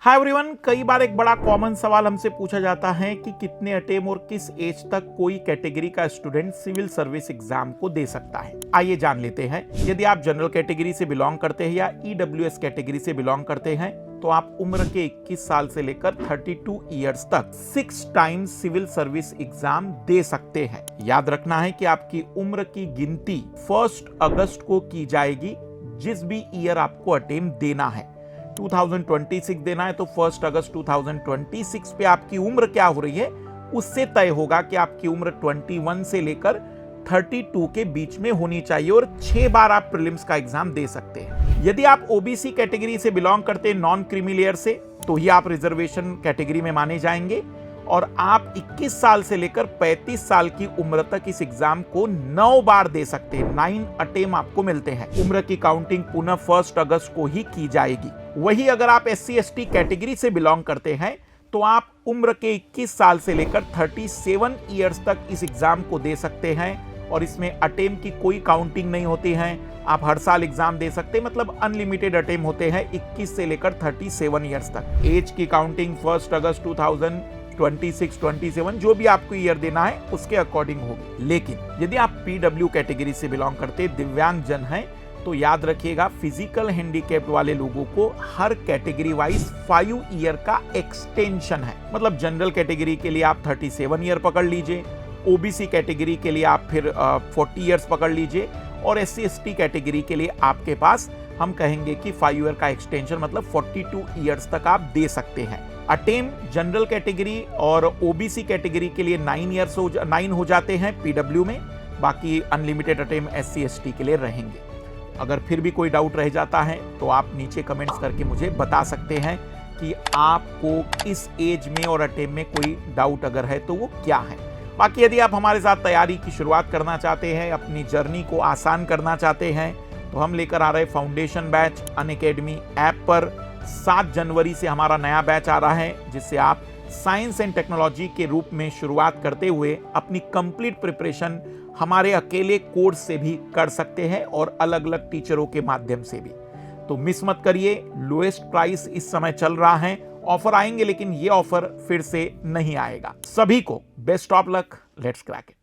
Hi everyone, कई बार एक बड़ा कॉमन सवाल हमसे पूछा जाता है कि कितने अटेम्प्ट और किस एज तक कोई कैटेगरी का स्टूडेंट सिविल सर्विस एग्जाम को दे सकता है। आइए जान लेते हैं। यदि आप जनरल कैटेगरी से बिलोंग करते हैं या ईडब्ल्यूएस कैटेगरी से बिलोंग करते हैं तो आप उम्र के 21 साल से लेकर 32 इयर्स तक 6 टाइम्स सिविल सर्विस एग्जाम दे सकते हैं। याद रखना है कि आपकी उम्र की गिनती 1 अगस्त को की जाएगी। जिस भी ईयर आपको अटेम्प्ट देना है, 2026 देना है तो 1 अगस्त 2026 पे आपकी उम्र क्या हो रही है उससे तय होगा कि आपकी उम्र 21 से लेकर 32 के बीच में होनी चाहिए और 6 बार आप प्रीलिम्स का एग्जाम दे सकते हैं। यदि आप ओबीसी कैटेगरी से बिलोंग करते हैं, नॉन क्रीमी लेयर से, तो ही आप रिजर्वेशन कैटेगरी में माने जाएंगे और आप 21 साल से लेकर 35 साल की उम्र तक इस एग्जाम को 9 बार दे सकते हैं। 9 अटेम्प्ट आपको मिलते हैं। उम्र की काउंटिंग पुनः 1 अगस्त को ही की जाएगी। वही अगर आप SC/ST कैटेगरी से बिलोंग करते हैं तो आप उम्र के 21 साल से लेकर 37 इयर्स तक इस एग्जाम को दे सकते हैं और इसमें अटेम्प्ट की कोई काउंटिंग नहीं होती है। आप हर साल एग्जाम दे सकते हैं, मतलब अनलिमिटेड अटेम्प्ट होते हैं 21 से लेकर 37 इयर्स तक। एज की काउंटिंग 1 अगस्त 2026, 27 जो भी आपको ईयर देना है उसके अकॉर्डिंग होगी। लेकिन यदि आप PW कैटेगरी से बिलोंग करते, दिव्यांग जन हैं, तो याद रखिएगा फिजिकल हैंडीकैप वाले लोगों को हर कैटेगरी वाइज 5 ईयर का एक्सटेंशन है। मतलब जनरल कैटेगरी के लिए आप 37 ईयर पकड़ लीजिए, ओबीसी कैटेगरी के लिए आप फिर 40 ईयर्स पकड़ लीजिए और SC/ST कैटेगरी के लिए आपके पास हम कहेंगे कि 5 ईयर का एक्सटेंशन, मतलब 42 ईयर्स तक आप दे सकते हैं। अटेम्प्ट जनरल कैटेगरी और ओबीसी कैटेगरी के लिए 9 हो जाते हैं PW में, बाकी अनलिमिटेड अटेम्प्ट SC/ST के लिए रहेंगे। अगर फिर भी कोई डाउट रह जाता है तो आप नीचे कमेंट्स करके मुझे बता सकते हैं कि आपको इस एज में और अटेम्प्ट में कोई डाउट अगर है तो वो क्या है। बाकी यदि आप हमारे साथ तैयारी की शुरुआत करना चाहते हैं, अपनी जर्नी को आसान करना चाहते हैं, तो हम लेकर आ रहे फाउंडेशन बैच अनअकैडमी ऐप पर। 7 जनवरी से हमारा नया बैच आ रहा है जिससे आप साइंस एंड टेक्नोलॉजी के रूप में शुरुआत करते हुए अपनी कंप्लीट प्रिपरेशन हमारे अकेले कोर्स से भी कर सकते हैं और अलग अलग टीचरों के माध्यम से भी। तो मिस मत करिए, लोएस्ट प्राइस इस समय चल रहा है। ऑफर आएंगे लेकिन ये ऑफर फिर से नहीं आएगा। सभी को best of luck, let's crack it.